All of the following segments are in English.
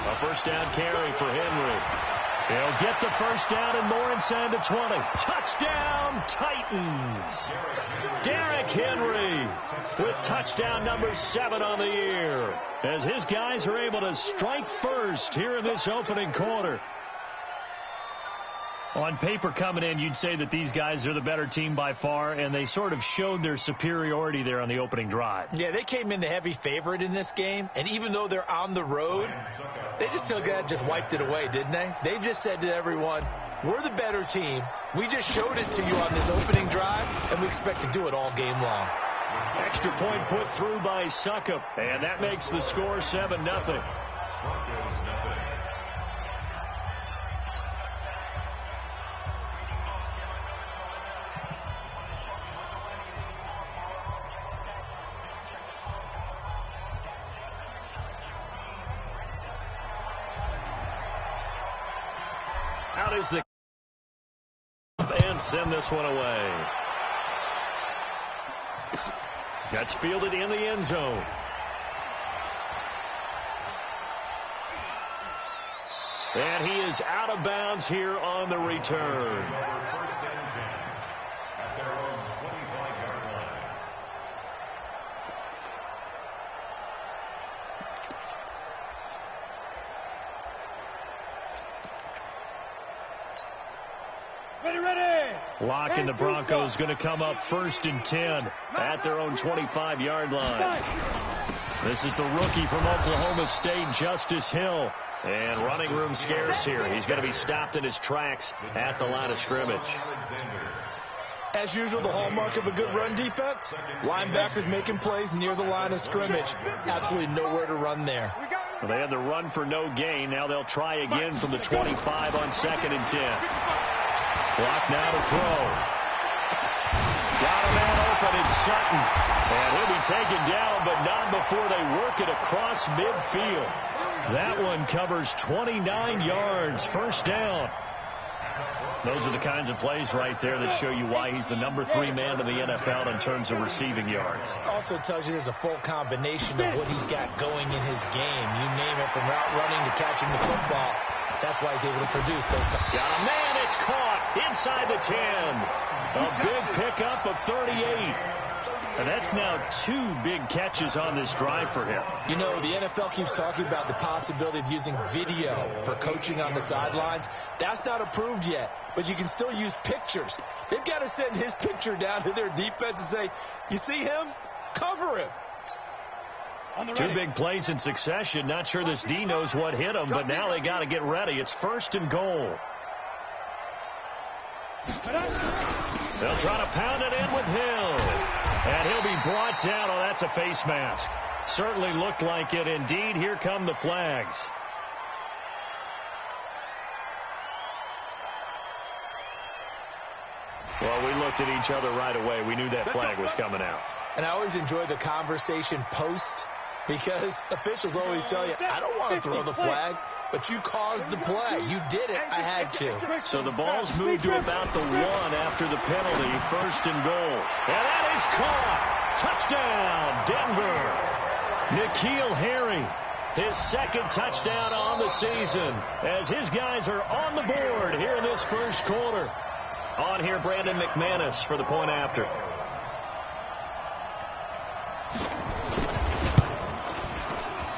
A first down carry for Henry. He'll get the first down and more inside the 20. Touchdown, Titans. Derrick Henry with touchdown number 7 on the year, as his guys are able to strike first here in this opening quarter. On paper coming in, you'd say that these guys are the better team by far, and they sort of showed their superiority there on the opening drive. Yeah, they came in the heavy favorite in this game, and even though they're on the road, they just wiped it away, didn't they? They just said to everyone, we're the better team. We just showed it to you on this opening drive, and we expect to do it all game long. Extra point put through by Succop, and that makes the score 7-0. Out is the and send this one away. That's fielded in the end zone. And he is out of bounds here on the return. Lock and the Broncos going to come up 1st and 10 at their own 25-yard line. This is the rookie from Oklahoma State, Justice Hill. And running room scarce here. He's going to be stopped in his tracks at the line of scrimmage. As usual, the hallmark of a good run defense, linebackers making plays near the line of scrimmage. Absolutely nowhere to run there. Well, they had the run for no gain. Now they'll try again from the 25 on 2nd and 10. Clock now to throw. Got a man open, it's Sutton. And he'll be taken down, but not before they work it across midfield. That one covers 29 yards, first down. Those are the kinds of plays right there that show you why he's the number 3 man in the NFL in terms of receiving yards. Also tells you there's a full combination of what he's got going in his game. You name it, from route running to catching the football. That's why he's able to produce those times. Got a man, it's caught inside the 10. A big pickup of 38. And that's now 2 big catches on this drive for him. You know, the NFL keeps talking about the possibility of using video for coaching on the sidelines. That's not approved yet, but you can still use pictures. They've got to send his picture down to their defense and say, you see him? Cover him. 2 big plays in succession. Not sure this D knows what hit him, but now they got to get ready. It's 1st and goal. They'll try to pound it in with Hill. And he'll be brought down. Oh, that's a face mask. Certainly looked like it. Indeed, here come the flags. Well, we looked at each other right away. We knew that flag was coming out. And I always enjoy the conversation post, because officials always tell you, I don't want to throw the flag, but you caused the play. You did it. I had to. So the ball's moved to about the 1 after the penalty. 1st and goal. And that is caught. Touchdown, Denver. N'Keal Harry, his 2nd touchdown on the season, as his guys are on the board here in this first quarter. On here, Brandon McManus for the point after.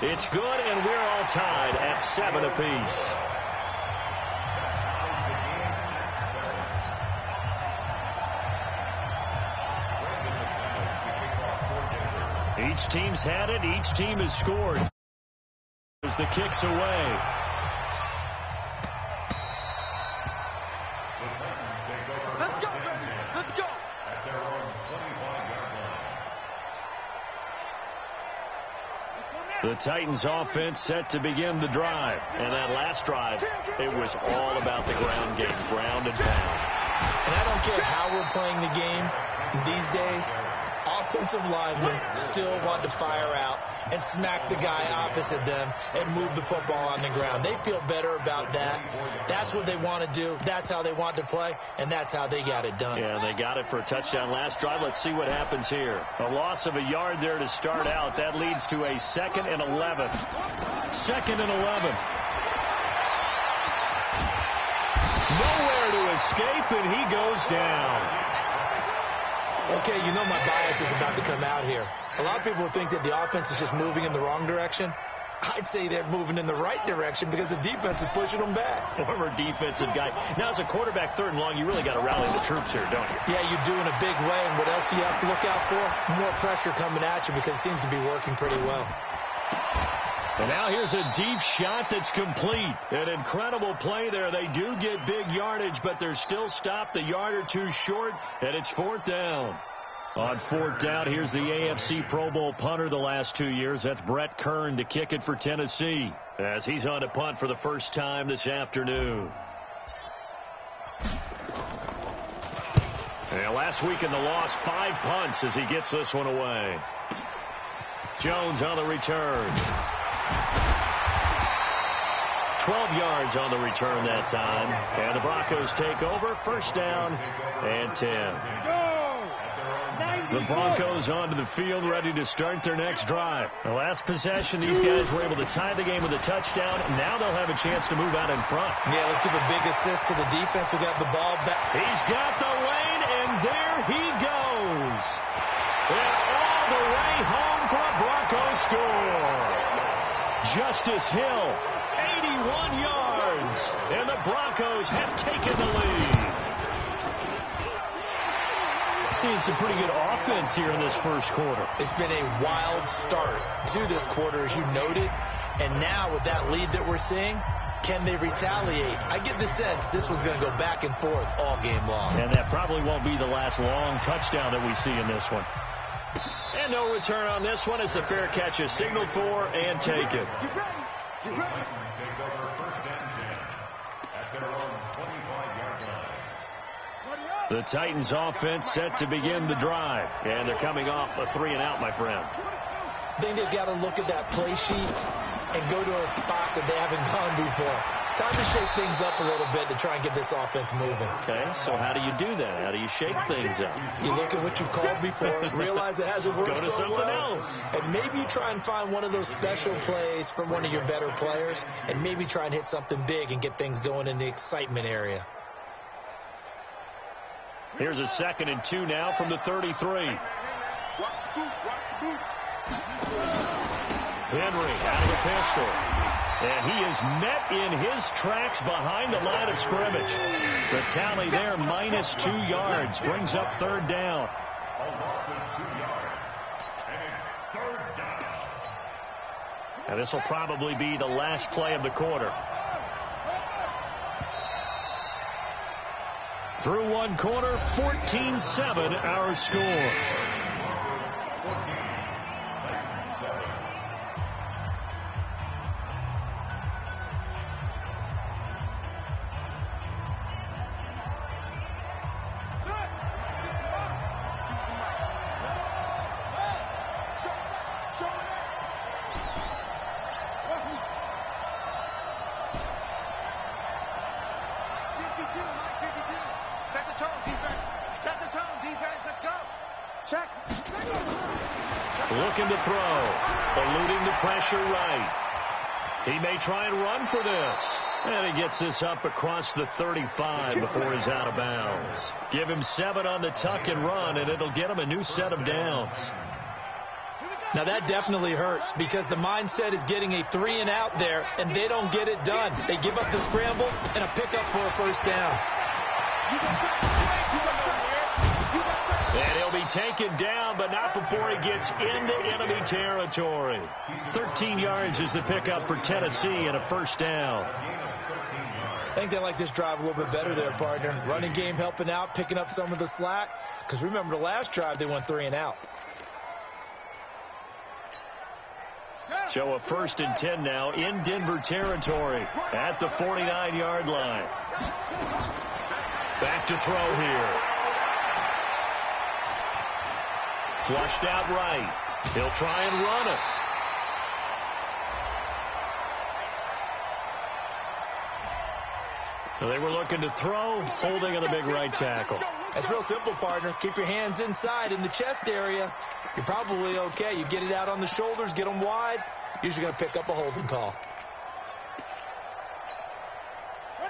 It's good, and we're all tied at 7 apiece. Each team's had it. Each team has scored. As the kick's away. Let's go, let's go. The Titans offense set to begin the drive. And that last drive, it was all about the ground game, ground and pound. And I don't care how we're playing the game these days, offensive linemen still want to fire out and smack the guy opposite them and move the football on the ground. They feel better about that. That's what they want to do. That's how they want to play, and that's how they got it done. Yeah, they got it for a touchdown last drive. Let's see what happens here. A loss of a yard there to start out. That leads to a 2nd and 11. 2nd and 11. Nowhere to escape, and he goes down. Okay, you know my bias is about to come out here. A lot of people think that the offense is just moving in the wrong direction. I'd say they're moving in the right direction because the defense is pushing them back. Former defensive guy. Now, as a quarterback, 3rd and long, you really got to rally the troops here, don't you? Yeah, you do in a big way. And what else do you have to look out for? More pressure coming at you because it seems to be working pretty well. And now here's a deep shot that's complete. An incredible play there. They do get big yardage, but they're still stopped a yard or two short, and it's 4th down. On 4th down, here's the AFC Pro Bowl punter the last 2 years. That's Brett Kern to kick it for Tennessee, as he's on to punt for the first time this afternoon. And last week in the loss, 5 punts as he gets this one away. Jones on the return. 12 yards on the return that time. And the Broncos take over. 1st down and 10. The Broncos onto the field, ready to start their next drive. The last possession, these guys were able to tie the game with a touchdown. Now they'll have a chance to move out in front. Yeah, let's give a big assist to the defense who got the ball back. He's got the lane, and there he goes. And all the way home for a Broncos score. Justice Hill, 81 yards, and the Broncos have taken the lead. Seeing some pretty good offense here in this first quarter. It's been a wild start to this quarter, as you noted, and now with that lead that we're seeing, can they retaliate? I get the sense this one's going to go back and forth all game long. And that probably won't be the last long touchdown that we see in this one. And no return on this one as the fair catch is signaled for and taken. The Titans offense set to begin the drive. And they're coming off a 3-and-out, my friend. I think they've got to look at that play sheet and go to a spot that they haven't gone before. Time to shake things up a little bit to try and get this offense moving. Okay, so how do you do that? How do you shake things up? You look at what you've called before, realize it hasn't worked Go to so something well, else. and maybe you try and find one of those special plays from one of your better players, and maybe try and hit something big and get things going in the excitement area. Here's a 2nd and 2 now from the 33. Henry out of the pistol. And he is met in his tracks behind the line of scrimmage. The tally there, -2 yards. Brings up 3rd down. And this will probably be the last play of the quarter. Through one quarter, 14-7 our score. Looking to throw. Eluding the pressure right. He may try and run for this. And he gets this up across the 35 before he's out of bounds. Give him 7 on the tuck and run, and it'll get him a new set of downs. Now that definitely hurts because the mindset is getting a 3-and-out there, and they don't get it done. They give up the scramble and a pickup for a 1st down. And he'll be taken down, but not before he gets into enemy territory. 13 yards is the pickup for Tennessee and a 1st down. I think they like this drive a little bit better there, partner. Running game helping out, picking up some of the slack. Because remember the last drive, they went 3-and-out. So a 1st and 10 now in Denver territory at the 49-yard line. Back to throw here. Flushed out right. He'll try and run it. They were looking to throw, holding on the big right tackle. That's real simple, partner. Keep your hands inside in the chest area. You're probably okay. You get it out on the shoulders, get them wide. Usually going to pick up a holding call.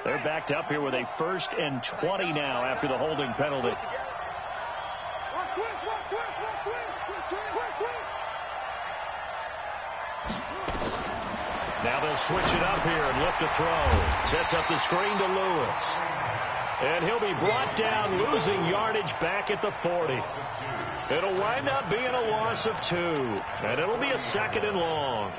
They're backed up here with a 1st and 20 now after the holding penalty. Now they'll switch it up here and look to throw. Sets up the screen to Lewis. And he'll be brought down, losing yardage back at the 40. It'll wind up being a loss of 2. And it'll be a 2nd and long.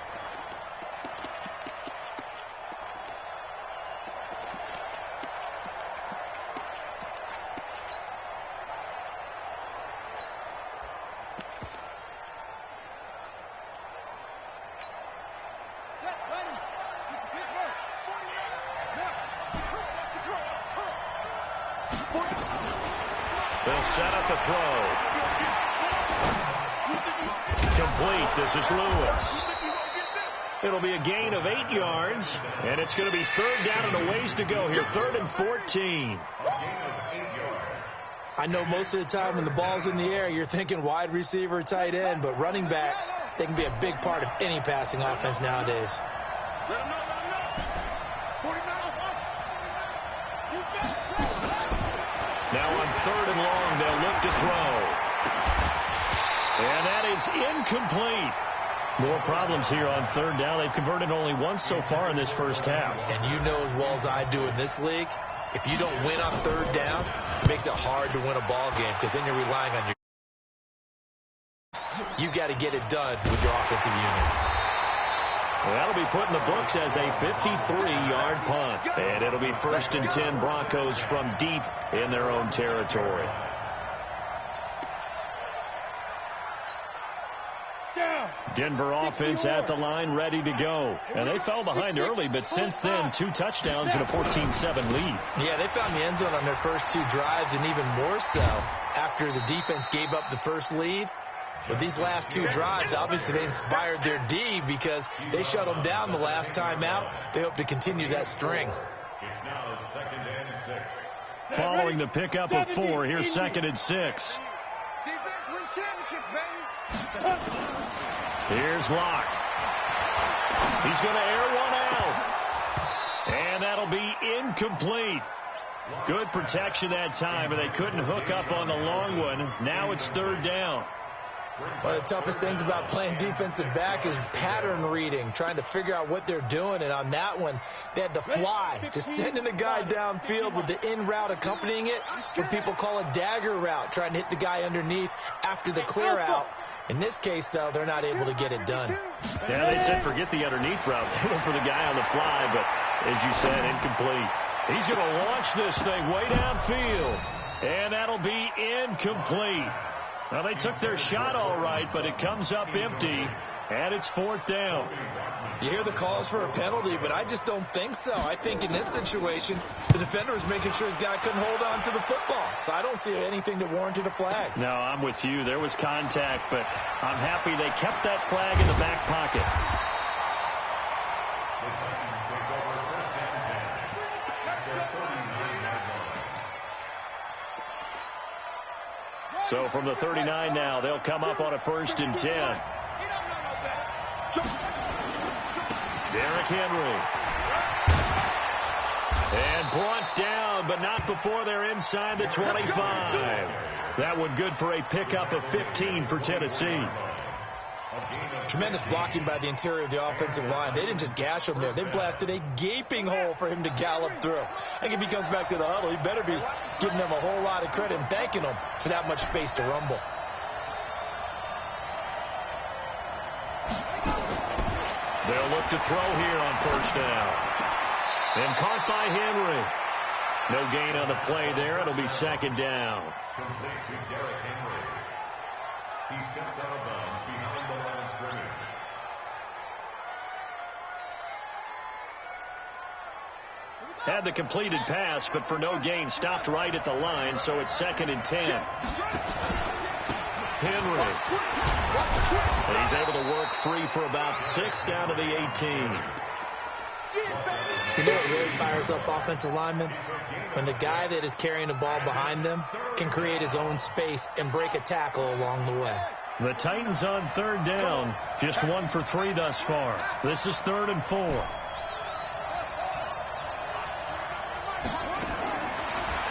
They'll set up the throw. Complete. This is Lewis. It'll be a gain of 8 yards, and it's going to be 3rd down and a ways to go here. 3rd and 14. I know most of the time when the ball's in the air, you're thinking wide receiver, tight end, but running backs, they can be a big part of any passing offense nowadays. Now on 3rd and long, they'll look to throw. And that is incomplete. More problems here on 3rd down. They've converted only once so far in this first half. And you know as well as I do in this league, if you don't win on 3rd down, it makes it hard to win a ball game because then you're relying on your... You've got to get it done with your offensive unit. Well, that'll be put in the books as a 53-yard punt. And it'll be 1st and 10 Broncos from deep in their own territory. Denver offense at the line, ready to go. And they fell behind early, but since then, 2 touchdowns and a 14-7 lead. Yeah, they found the end zone on their first 2 drives, and even more so after the defense gave up the first lead. But these last 2 drives, obviously they inspired their D because they shut them down the last time out. They hope to continue that string. It's now 2nd and 6. Following the pickup of 4, here's 2nd and 6. Defense wins championships, baby. Here's Locke. He's going to air one out. And that'll be incomplete. Good protection that time, and they couldn't hook up on the long one. Now it's 3rd down. One of the toughest things about playing defensive back is pattern reading, trying to figure out what they're doing. And on that one, they had to fly, just sending a guy downfield with the in route accompanying it, what people call a dagger route, trying to hit the guy underneath after the clear out. In this case, though, they're not able to get it done. Yeah, they said forget the underneath route. They went for the guy on the fly, but as you said, incomplete. He's going to launch this thing way downfield, and that'll be incomplete. Well, they took their shot all right, but it comes up empty, and it's 4th down. You hear the calls for a penalty, but I just don't think so. I think in this situation, the defender was making sure his guy couldn't hold on to the football. So I don't see anything that warranted a flag. No, I'm with you. There was contact, but I'm happy they kept that flag in the back pocket. So from the 39 now, they'll come up on a 1st and 10. Derrick Henry. And brought down, but not before they're inside the 25. That one good for a pickup of 15 for Tennessee. Tremendous blocking by the interior of the offensive line. They didn't just gash him there. They blasted a gaping hole for him to gallop through. I think if he comes back to the huddle, he better be giving them a whole lot of credit and thanking them for that much space to rumble. They'll look to throw here on 1st down. And caught by Henry. No gain on the play there. It'll be 2nd down. Complete to Derrick Henry. He steps out of bounds behind the line of scrimmage. Had the completed pass, but for no gain, stopped right at the line, so it's 2nd and 10. Henry. And he's able to work free for about 6 down to the 18. You know what really fires up offensive linemen? When the guy that is carrying the ball behind them can create his own space and break a tackle along the way. The Titans on 3rd down. Just 1 for 3 thus far. This is 3rd and 4.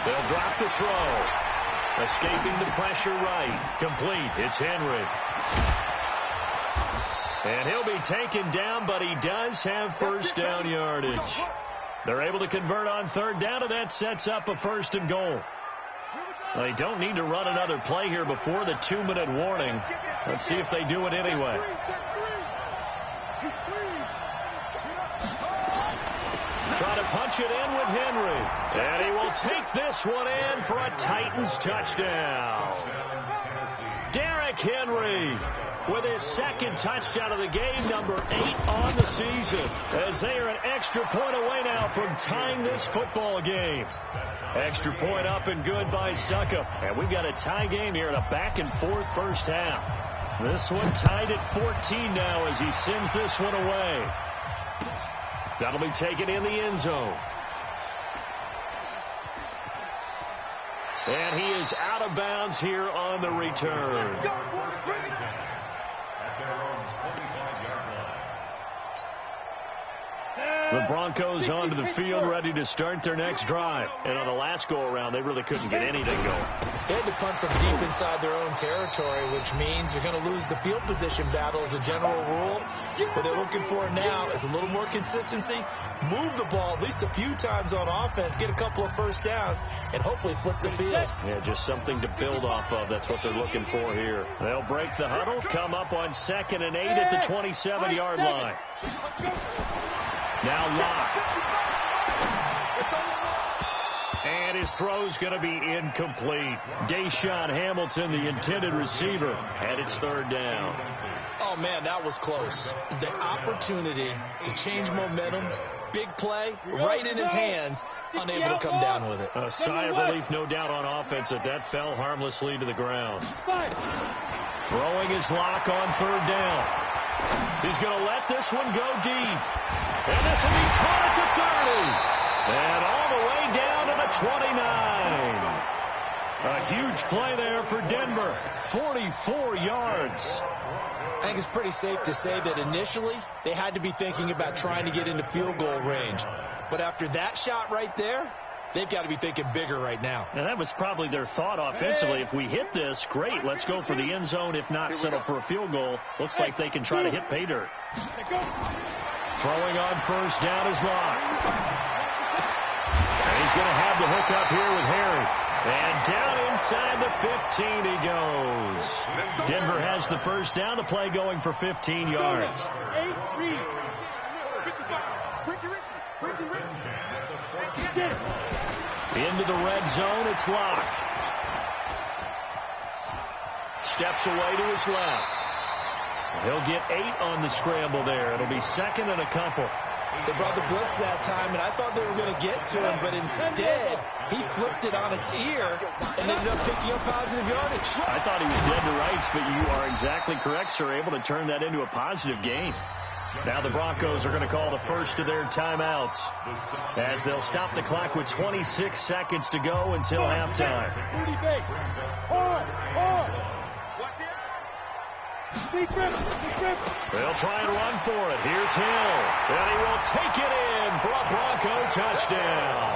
They'll drop the throw. Escaping the pressure right. Complete. It's Henry. And he'll be taken down, but he does have 1st down yardage. They're able to convert on 3rd down, and that sets up a 1st and goal. They don't need to run another play here before the 2-minute warning. Let's see if they do it anyway. Try to punch it in with Henry. And he will take this one in for a Titans touchdown. Derrick Henry with his 2nd touchdown of the game, number 8 on the season, as they are an extra point away now from tying this football game. Extra point up and good by Suckup. And we've got a tie game here in a back-and-forth first half. This one tied at 14 now as he sends this one away. That'll be taken in the end zone. And he is out of bounds here on the return. The Broncos onto the field, ready to start their next drive. And on the last go-around, they really couldn't get anything going. They had to punt from deep inside their own territory, which means they're going to lose the field position battle as a general rule. What they're looking for now is a little more consistency, move the ball at least a few times on offense, get a couple of 1st downs, and hopefully flip the field. Yeah, just something to build off of. That's what they're looking for here. They'll break the huddle, come up on 2nd and 8 at the 27-yard line. Now Locke. And his throw's going to be incomplete. Deshaun Hamilton, the intended receiver, and it's 3rd down. Oh, man, that was close. The opportunity to change momentum, big play, right in his hands, unable to come down with it. A sigh of relief, no doubt, on offense that fell harmlessly to the ground. Throwing his Locke on 3rd down. He's going to let this one go deep. And this will be caught at the 30. And all the way down to the 29. A huge play there for Denver. 44 yards. I think it's pretty safe to say that initially they had to be thinking about trying to get into field goal range. But after that shot right there, they've got to be thinking bigger right now. And that was probably their thought offensively. If we hit this, great, let's go for the end zone. If not, settle for a field goal. Looks like they can try to hit pay dirt. Throwing on 1st down is Locke. And he's going to have the hook up here with Harry. And down inside the 15 he goes. Denver has the 1st down, the play going for 15 yards. Into the red zone, it's Locke. Steps away to his left. He'll get 8 on the scramble there. It'll be 2nd and a couple. They brought the blitz that time, and I thought they were going to get to him, but instead, he flipped it on its ear and ended up picking up positive yardage. I thought he was dead to rights, but you are exactly correct, sir, able to turn that into a positive gain. Now the Broncos are going to call the first of their timeouts as they'll stop the clock with 26 seconds to go until halftime. They'll try and run for it. Here's Hill. And he will take it in for a Bronco touchdown.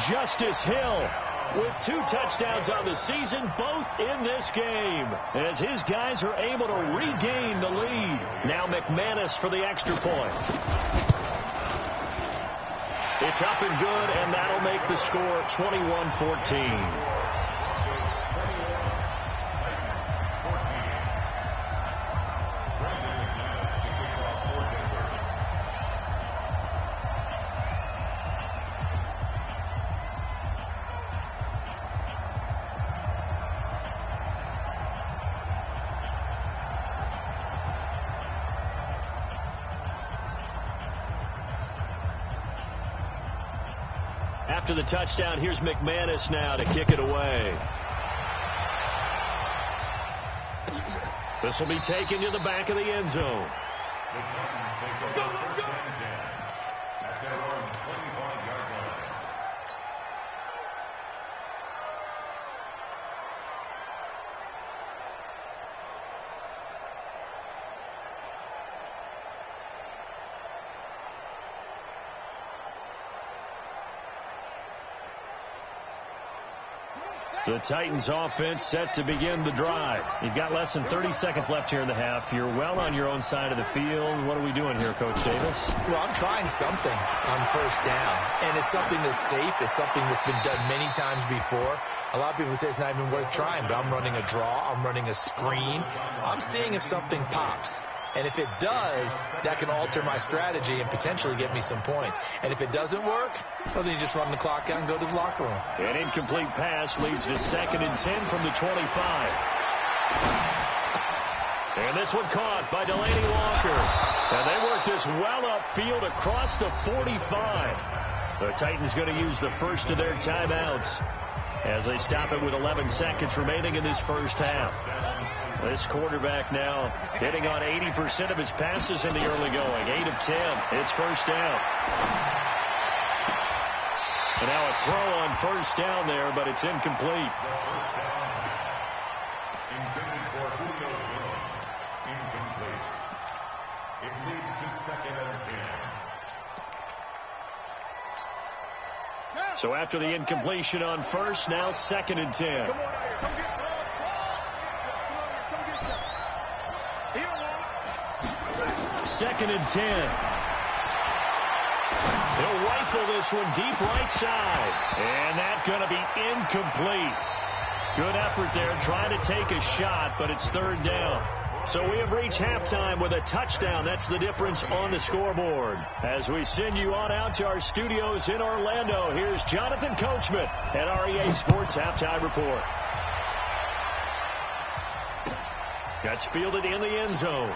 Justice Hill with 2 touchdowns on the season, both in this game, as his guys are able to regain the lead. Now McManus for the extra point. It's up and good, and that'll make the score 21-14. After the touchdown, here's McManus now to kick it away. This will be taken to the back of the end zone. The Titans take over first and 10 at their own 25-yard line. The Titans offense set to begin the drive. You've got less than 30 seconds left here in the half. You're well on your own side of the field. What are we doing here, Coach Davis? Well, I'm trying something on first down, and it's something that's safe. It's something that's been done many times before. A lot of people say it's not even worth trying, but I'm running a draw. I'm running a screen. I'm seeing if something pops. And if it does, that can alter my strategy and potentially get me some points. And if it doesn't work, well, then you just run the clock out and go to the locker room. An incomplete pass leads to 2nd and 10 from the 25. And this one caught by Delaney Walker. And they work this well upfield across the 45. The Titans going to use the first of their timeouts as they stop it with 11 seconds remaining in this first half. This quarterback now hitting on 80% of his passes in the early going. 8 of 10. It's first down. And now a throw on first down there, but it's incomplete. First down. Intended for Julio Jones. Incomplete. It leads to 2nd and 10. So after the incompletion on first, now 2nd and 10. 2nd and 10. He'll rifle this one deep right side. And that's going to be incomplete. Good effort there, trying to take a shot, but it's 3rd down. So we have reached halftime with a touchdown. That's the difference on the scoreboard. As we send you on out to our studios in Orlando, here's Jonathan Coachman at REA Sports Halftime Report. That's fielded in the end zone.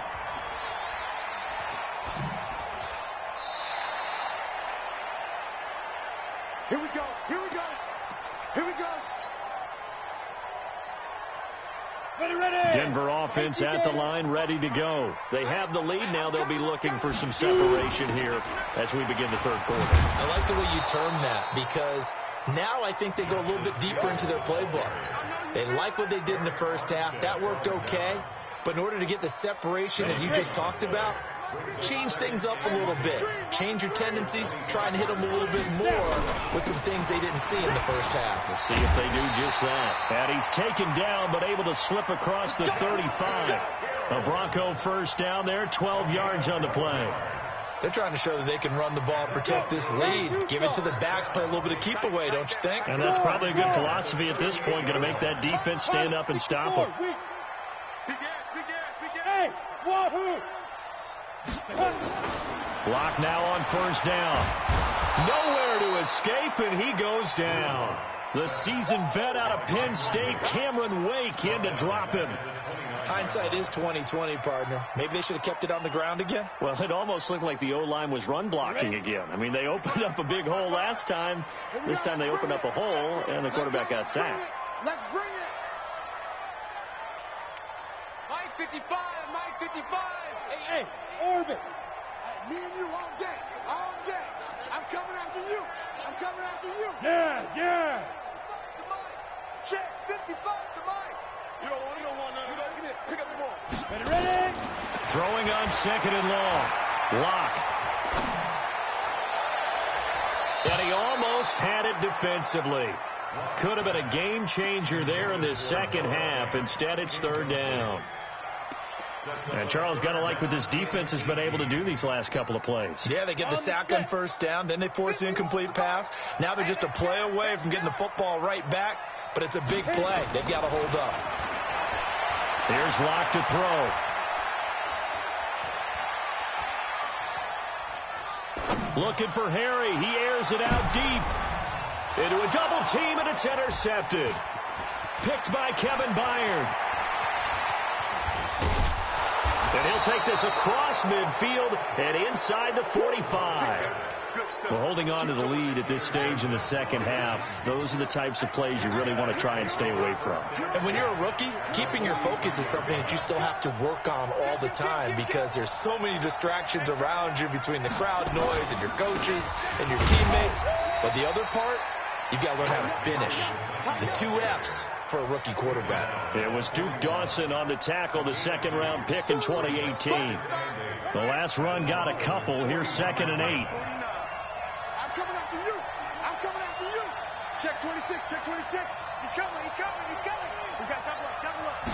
Here we go. Here we go. Here we go. Ready. Denver offense at the line, ready to go. They have the lead. Now they'll be looking for some separation here as we begin the 3rd quarter. I like the way you term that, because now I think they go a little bit deeper into their playbook. They like what they did in the first half. That worked okay. But in order to get the separation that you just talked about, change things up a little bit. Change your tendencies. Try and hit them a little bit more with some things they didn't see in the first half. We'll see if they do just that. And he's taken down, but able to slip across the 35. A Bronco first down there, 12 yards on the play. They're trying to show that they can run the ball, protect this lead, give it to the backs, play a little bit of keep away, don't you think? And that's probably a good philosophy at this point, going to make that defense stand up and stop them. Hey, wahoo! Block now on first down. Nowhere to escape, and he goes down. The seasoned vet out of Penn State, Cameron Wake, in to drop him. Hindsight is 20/20, partner. Maybe they should have kept it on the ground again. Well, it almost looked like the O-line was run blocking again. I mean, they opened up a big hole last time. This time they opened up a hole, and the quarterback got sacked. Let's bring it. Mike 55, Mike 55. Hey, Orbit. Me and you all day, all day. I'm coming after you. I'm coming after you. Yes. Check 55 to Mike. You don't want none of that. Get it. Pick up the ball. Ready? Throwing on 2nd and long. Lock. And he almost had it defensively. Could have been a game changer there in this second half. Instead, it's 3rd down. And Charles, got to like what this defense has been able to do these last couple of plays. Yeah, they get the sack on first down, then they force the incomplete pass. Now they're just a play away from getting the football right back, but it's a big play. They've got to hold up. Here's Locke to throw. Looking for Harry. He airs it out deep. Into a double team, and it's intercepted. Picked by Kevin Byard. And he'll take this across midfield and inside the 45. Well, holding on to the lead at this stage in the second half, those are the types of plays you really want to try and stay away from. And when you're a rookie, keeping your focus is something that you still have to work on all the time because there's so many distractions around you between the crowd noise and your coaches and your teammates. But the other part, you've got to learn how to finish. The 2 F's for a rookie quarterback. It was Duke Dawson on the tackle, the second-round pick in 2018. The last run got a couple. Here's 2nd and 8. I'm coming after you. I'm coming after you. Check 26, check 26. He's coming, he's coming, he's coming. We got double up, double up.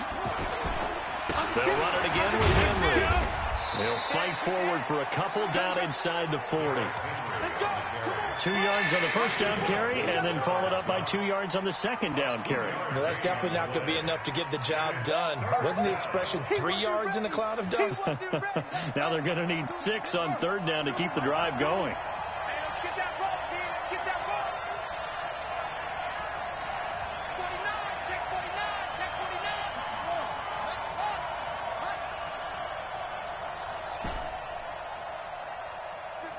They'll run it again with Henry. They'll fight forward for a couple down inside the 40. Let's go. 2 yards on the first down carry, and then followed up by 2 yards on the second down carry. Well, that's definitely not going to be enough to get the job done. Wasn't the expression 3 yards in a cloud of dust? Now they're going to need 6 on third down to keep the drive going. Hey, let's get that ball, man. Let's get that ball. 49, check 49, check 49.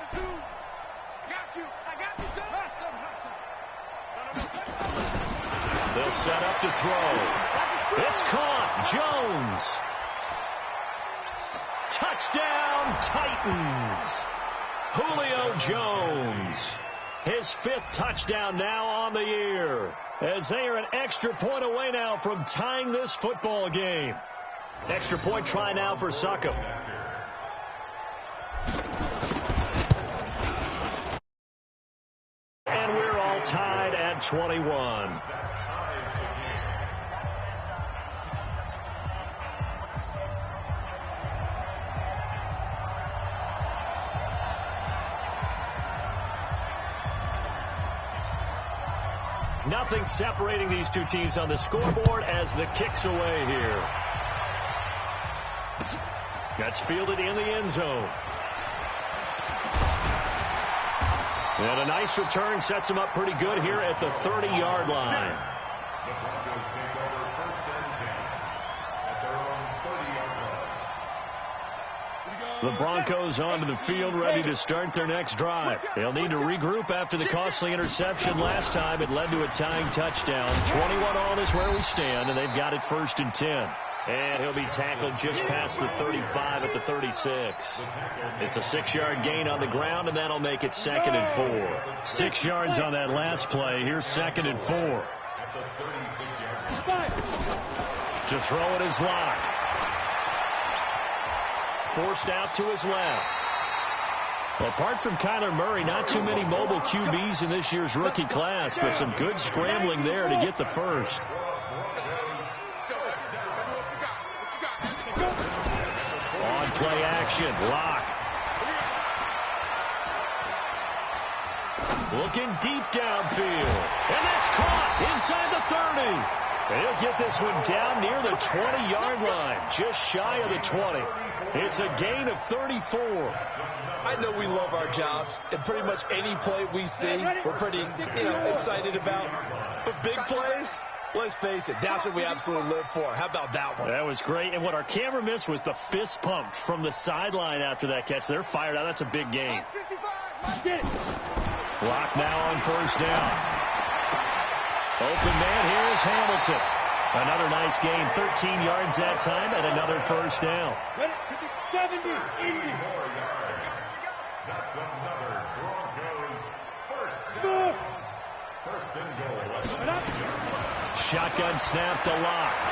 52. I got you, son. They'll set up to throw. It's caught. Jones. Touchdown, Titans. Julio Jones. His 5th touchdown now on the year. As they are an extra point away now from tying this football game. Extra point try now for Succop. And we're all tied at 21. Nothing separating these two teams on the scoreboard as the kick's away here. That's fielded in the end zone. And a nice return sets him up pretty good here at the 30-yard line. The Broncos take over 1st and 10 at their own 30-yard line. The Broncos onto the field, ready to start their next drive. They'll need to regroup after the costly interception last time. It led to a tying touchdown. 21 all is where we stand, and they've got it 1st and 10. And he'll be tackled just past the 35 at the 36. It's a 6-yard gain on the ground, and that'll make it 2nd and 4. 6 yards on that last play. Here's 2nd and 4. At the 36-yard line. To throw it is Locke. Forced out to his left. Well, apart from Kyler Murray, not too many mobile QBs in this year's rookie class, but some good scrambling there to get the first. On play action, Locke. Looking deep downfield. And that's caught inside the 30. They'll get this one down near the 20-yard line, just shy of the 20. It's a gain of 34. I know we love our jobs, and pretty much any play we see, we're pretty, excited about. But big plays, let's face it, that's what we absolutely live for. How about that one? That was great. And what our camera missed was the fist pump from the sideline after that catch. They're fired out. That's a big gain. Locke now on 1st down. Open man, here's Hamilton. Another nice gain, 13 yards that time, and another 1st down. 70, Indy. That's another Broncos 1st down. 1st and goal. Shotgun snap to Locke.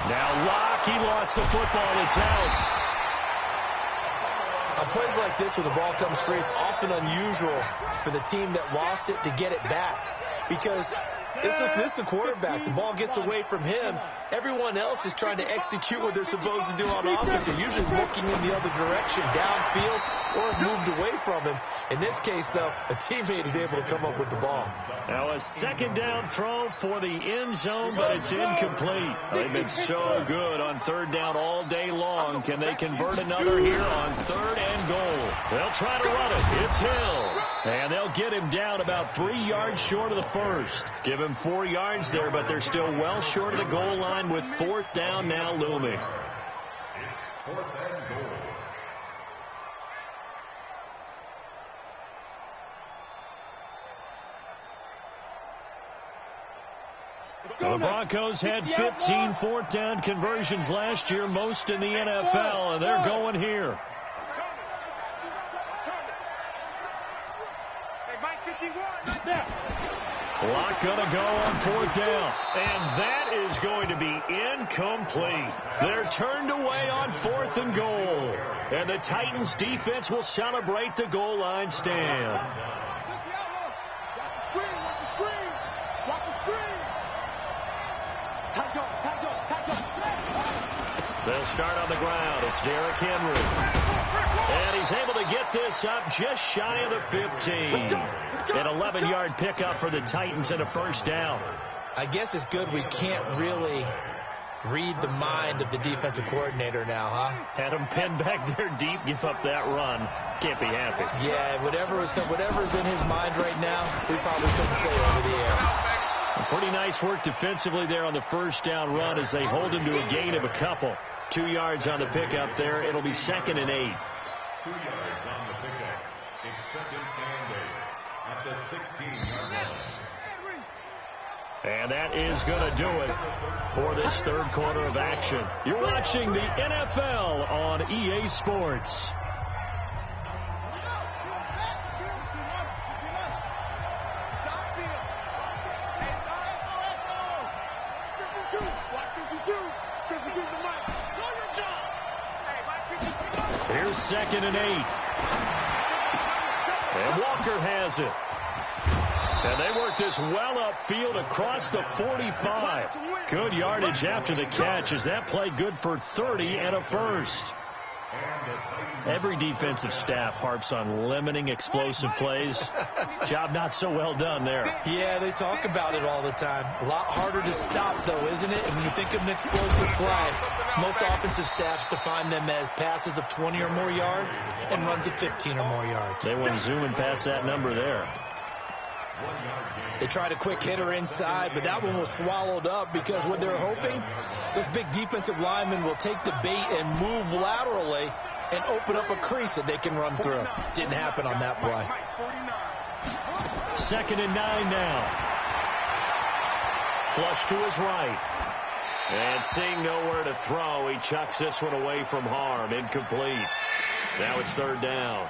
Now Locke, he lost the football. It's out. On plays like this where the ball comes free, it's often unusual for the team that lost it to get it back. Because this is the quarterback. The ball gets away from him. Everyone else is trying to execute what they're supposed to do on offense. They're usually looking in the other direction, downfield, or moved away from him. In this case, though, a teammate is able to come up with the ball. Now a 2nd down throw for the end zone, but it's incomplete. They've been so good on 3rd down all day long. Can they convert another here on 3rd and goal? They'll try to run it. It's Hill. And they'll get him down about 3 yards short of the first. Give him 4 yards there, but they're still well short of the goal line with 4th down now looming. It's 4th and goal. The Broncos had 15 fourth down conversions last year, most in the NFL, and they're going here. Clock going to go on fourth down, and that is going to be incomplete. They're turned away on 4th and goal, and the Titans defense will celebrate the goal line stand. They'll start on the ground. It's Derrick Henry. And he's able to get this up just shy of the 15. An 11-yard pickup for the Titans and a first down. I guess it's good we can't really read the mind of the defensive coordinator now, huh? Had him pinned back there deep, give up that run. Can't be happy. Yeah, whatever's in his mind right now, we probably couldn't say over the air. Pretty nice work defensively there on the first down run as they hold him to a gain of a couple. 2 yards on the pickup there. It'll be 2nd and 8. 2 yards on the pickup. It's 2nd and 8 at the 16-yard line. And that is going to do it for this third quarter of action. You're watching the NFL on EA Sports. Here's 2nd and 8. And Walker has it. And they work this well upfield across the 45. Good yardage after the catch as that play good for 30 and a first. Every defensive staff harps on limiting explosive plays. Job not so well done there. Yeah, they talk about it all the time. A lot harder to stop, though, isn't it? And when you think of an explosive play, most offensive staffs define them as passes of 20 or more yards and runs of 15 or more yards. They went zooming past that number there. They tried a quick hitter inside, but that one was swallowed up because what they're hoping, this big defensive lineman will take the bait and move laterally and open up a crease that they can run through. Didn't happen on that play. 2nd and 9 now. Flush to his right. And seeing nowhere to throw, he chucks this one away from harm. Incomplete. Now it's 3rd down.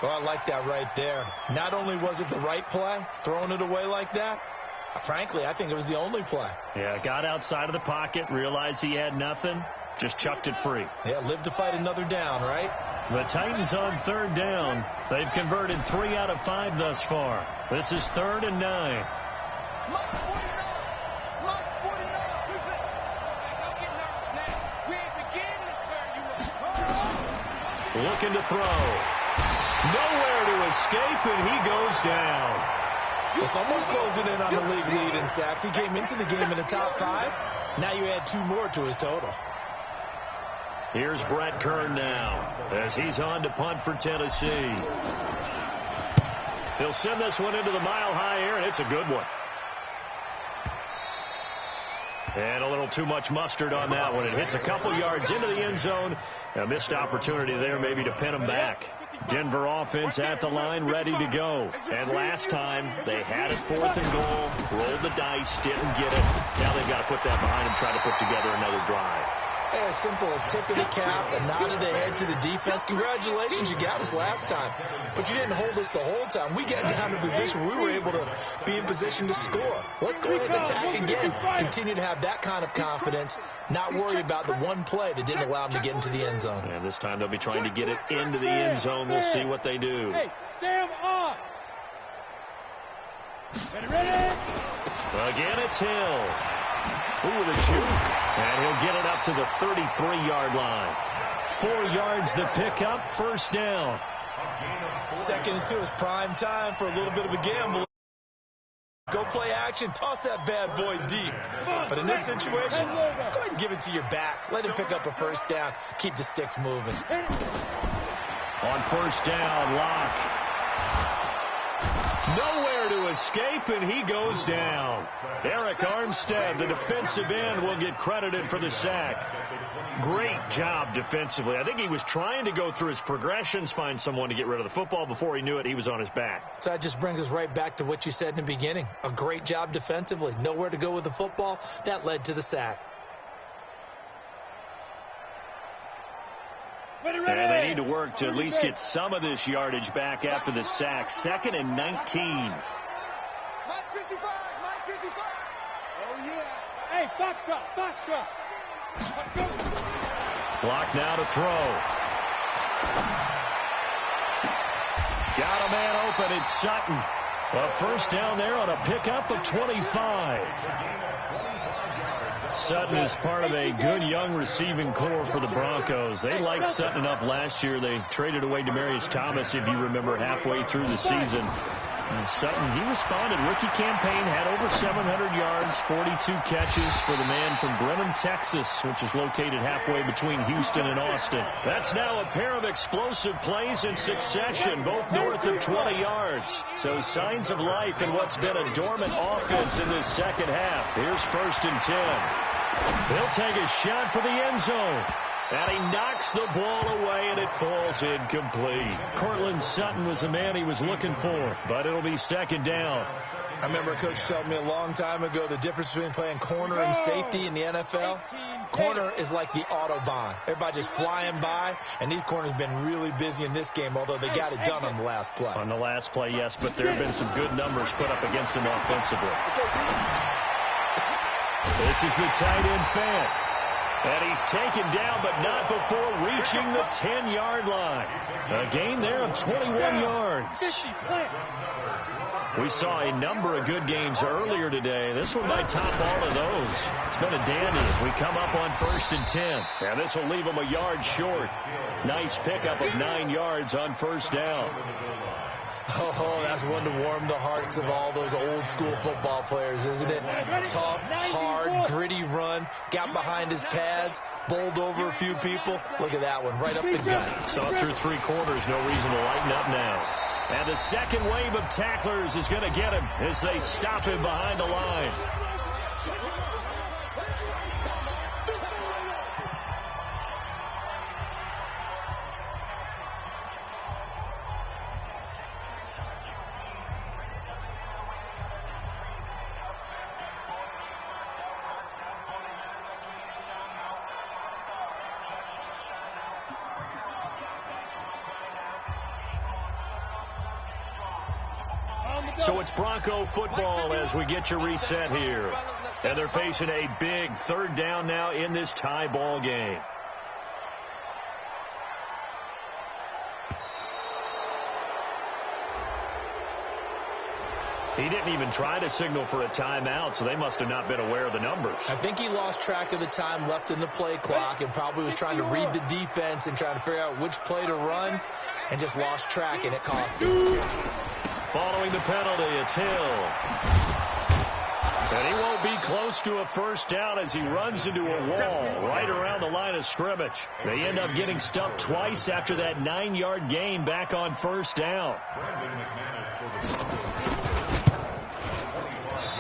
So I like that right there. Not only was it the right play, throwing it away like that, frankly, I think it was the only play. Yeah, got outside of the pocket, realized he had nothing, just chucked it free. Yeah, live to fight another down, right? The Titans on 3rd down. They've converted 3 out of 5 thus far. This is 3rd and 9. Looking to throw. Nowhere to escape, and he goes down. Well, someone's closing in on the league lead in sacks. He came into the game in the top 5. Now you add 2 more to his total. Here's Brett Kern now as he's on to punt for Tennessee. He'll send this one into the mile-high air, and it's a good one. And a little too much mustard on that one. It hits a couple yards into the end zone. A missed opportunity there maybe to pin him back. Denver offense at the line, ready to go. And last time, they had it 4th and goal, rolled the dice, didn't get it. Now they've got to put that behind them, try to put together another drive. Hey, a simple tip of the cap, a nod of the head to the defense. Congratulations, you got us last time. But you didn't hold us the whole time. We got down to position where we were able to be in position to score. Let's go ahead and attack again. Continue to have that kind of confidence, not worry about the one play that didn't allow them to get into the end zone. And this time they'll be trying to get it into the end zone. We'll see what they do. Hey, Sam on. Ready? Again, it's Hill. Ooh, with a juke. And he'll get it up to the 33-yard line. 4 yards the pickup, first down. 2nd and 2 is prime time for a little bit of a gamble. Go play action, toss that bad boy deep. But in this situation, go ahead and give it to your back. Let him pick up a first down. Keep the sticks moving. On first down, Locke. Nowhere to escape, and he goes down. Eric Armstead, the defensive end, will get credited for the sack. Great job defensively. I think he was trying to go through his progressions, find someone to get rid of the football. Before he knew it, he was on his back. So that just brings us right back to what you said in the beginning. A great job defensively. Nowhere to go with the football. That led to the sack. And they need to work to at least get some of this yardage back after the sack. 2nd and 19. Mike 55, Mike 55. Oh, yeah. Hey, Foxtrot. Block now to throw. Got a man open. It's Sutton. A first down there on a pickup of 25. Sutton is part of a good young receiving core for the Broncos. They liked Sutton enough last year. They traded away Demaryius Thomas, if you remember, halfway through the season. And Sutton, he responded. Rookie campaign, had over 700 yards, 42 catches for the man from Bremen, Texas, which is located halfway between Houston and Austin. That's now a pair of explosive plays in succession, both north of 20 yards. So signs of life in what's been a dormant offense in this second half. Here's 1st and 10. He'll take a shot for the end zone. And he knocks the ball away, and it falls incomplete. Cortland Sutton was the man he was looking for, but it'll be 2nd down. I remember a coach told me a long time ago the difference between playing corner and safety in the NFL. Corner is like the Autobahn. Everybody just flying by, and these corners have been really busy in this game, although they got it done on the last play. On the last play, yes, but there have been some good numbers put up against them offensively. This is the tight end Fant. And he's taken down, but not before reaching the 10-yard line. A gain there of 21 yards. We saw a number of good games earlier today. This one might top all of those. It's been a dandy as we come up on 1st and 10. And this will leave them a yard short. Nice pickup of 9 yards on 1st down. Oh, that's one to warm the hearts of all those old-school football players, isn't it? Tough, hard, gritty run, got behind his pads, bowled over a few people. Look at that one, right up the gut. Saw through 3 quarters, no reason to lighten up now. And the second wave of tacklers is going to get him as they stop him behind the line. So it's Bronco football as we get your reset here. And they're facing a big 3rd down now in this tie ball game. He didn't even try to signal for a timeout, so they must have not been aware of the numbers. I think he lost track of the time left in the play clock and probably was trying to read the defense and trying to figure out which play to run and just lost track, and it cost him. Following the penalty, it's Hill. And he won't be close to a 1st down as he runs into a wall right around the line of scrimmage. They end up getting stuffed twice after that 9-yard gain back on 1st down.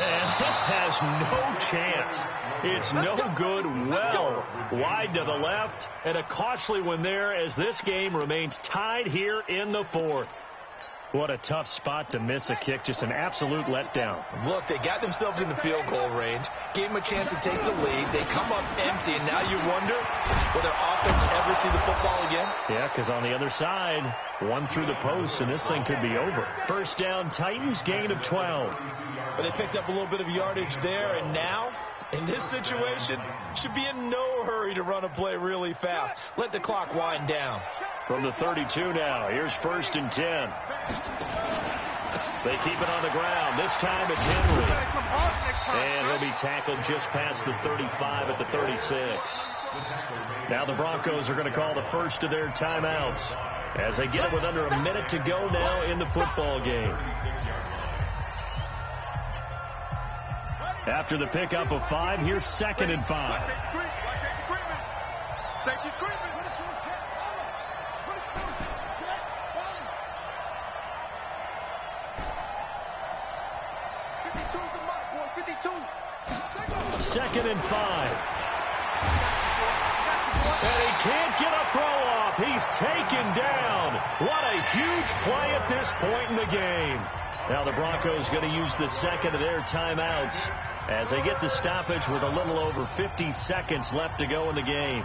And this has no chance. It's no good. Well wide to the left, and a costly one there as this game remains tied here in the 4th. What a tough spot to miss a kick. Just an absolute letdown. Look, they got themselves in the field goal range, gave them a chance to take the lead. They come up empty, and now you wonder, will their offense ever see the football again? Yeah, because on the other side, one through the post, and this thing could be over. 1st down, Titans, gain of 12. But they picked up a little bit of yardage there, and now, in this situation, should be in no hurry to run a play really fast. Let the clock wind down. From the 32 now, here's 1st and 10. They keep it on the ground. This time it's Henry. And he'll be tackled just past the 35 at the 36. Now the Broncos are going to call the first of their timeouts as they get it with under a minute to go now in the football game. After the pickup of 5, here's 2nd and 5. 2nd and 5. And he can't get a throw off. He's taken down. What a huge play at this point in the game. Now the Broncos going to use the second of their timeouts as they get the stoppage with a little over 50 seconds left to go in the game.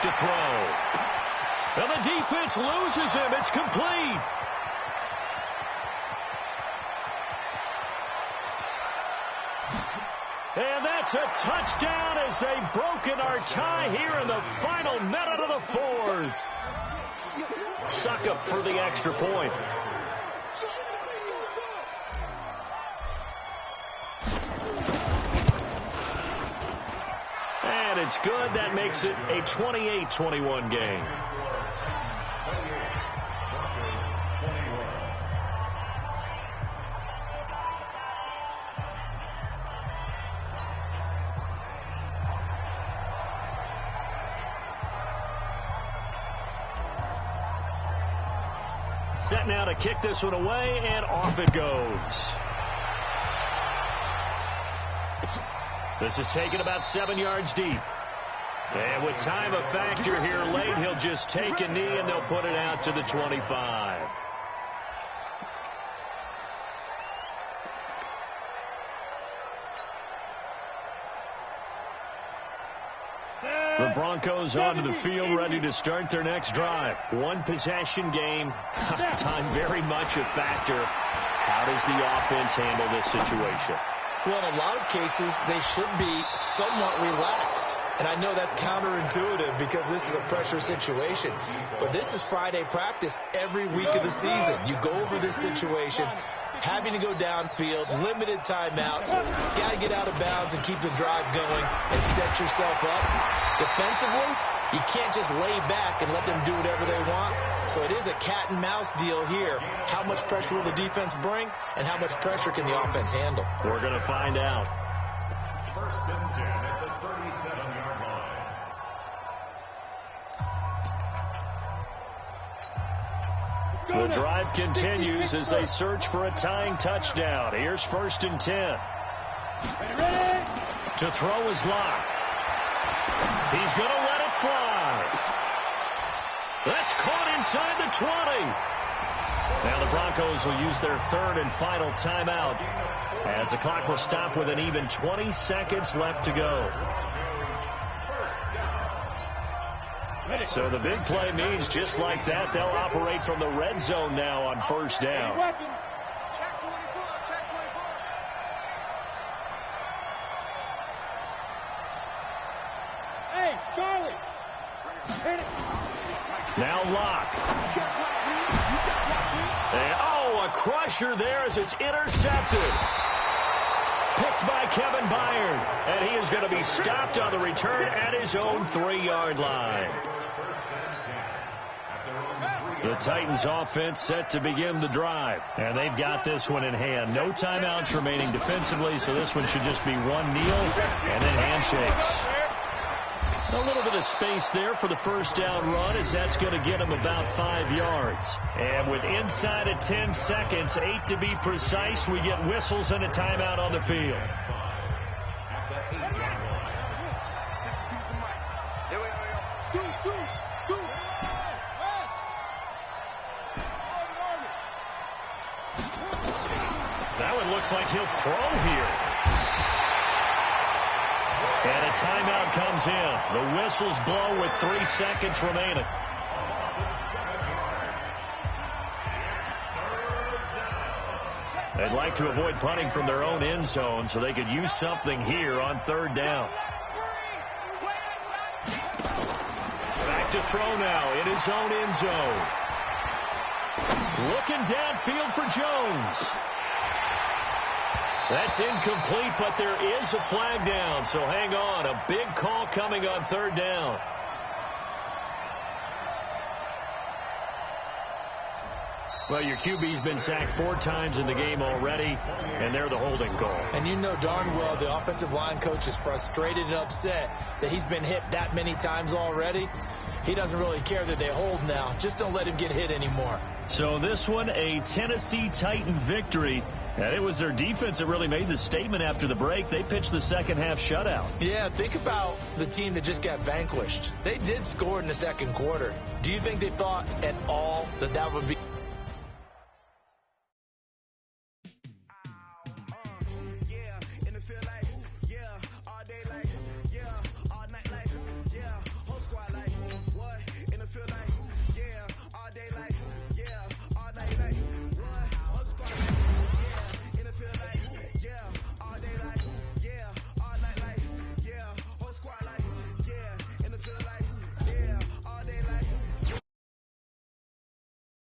To throw. And the defense loses him. It's complete. And that's a touchdown as they've broken our tie here in the final minute of the fourth. Suck up for the extra point. And it's good. That makes it a 28-21 game. Set now to kick this one away, and off it goes. This is taken about 7 yards deep. And with time a factor here late, he'll just take a knee and they'll put it out to the 25. The Broncos onto the field, ready to start their next drive. One possession game. Time very much a factor. How does the offense handle this situation? Well, in a lot of cases, they should be somewhat relaxed. And I know that's counterintuitive because this is a pressure situation. But this is Friday practice every week of the season. You go over this situation, having to go downfield, limited timeouts, got to get out of bounds and keep the drive going and set yourself up. Defensively, you can't just lay back and let them do whatever they want. So it is a cat-and-mouse deal here. How much pressure will the defense bring, and how much pressure can the offense handle? We're going to find out. 1st and 10 at the 37-yard line. The drive continues as they search for a tying touchdown. Here's 1st and 10. To throw is Locke. He's going to let it fly. That's caught inside the 20. Now the Broncos will use their 3rd and final timeout as the clock will stop with an even 20 seconds left to go. So the big play means just like that, they'll operate from the red zone now on 1st down. Hey, Charlie. Now Locke. And, oh, a crusher there as it's intercepted. Picked by Kevin Byard. And he is going to be stopped on the return at his own 3-yard line. The Titans offense set to begin the drive. And they've got this one in hand. No timeouts remaining defensively, so this one should just be one kneel and then handshakes. A little bit of space there for the 1st down run as that's going to get him about 5 yards. And with inside of 10 seconds, 8 to be precise, we get whistles and a timeout on the field. That one looks like he'll throw here. And a timeout comes in. The whistles blow with 3 seconds remaining. They'd like to avoid punting from their own end zone so they could use something here on 3rd down. Back to throw now in his own end zone. Looking downfield for Jones. That's incomplete, but there is a flag down, so hang on. A big call coming on 3rd down. Well, your QB's been sacked 4 times in the game already, and they're the holding call. And you know darn well the offensive line coach is frustrated and upset that he's been hit that many times already. He doesn't really care that they hold now. Just don't let him get hit anymore. So this one, a Tennessee Titan victory. And it was their defense that really made the statement after the break. They pitched the second half shutout. Yeah, think about the team that just got vanquished. They did score in the second quarter. Do you think they thought at all that that would be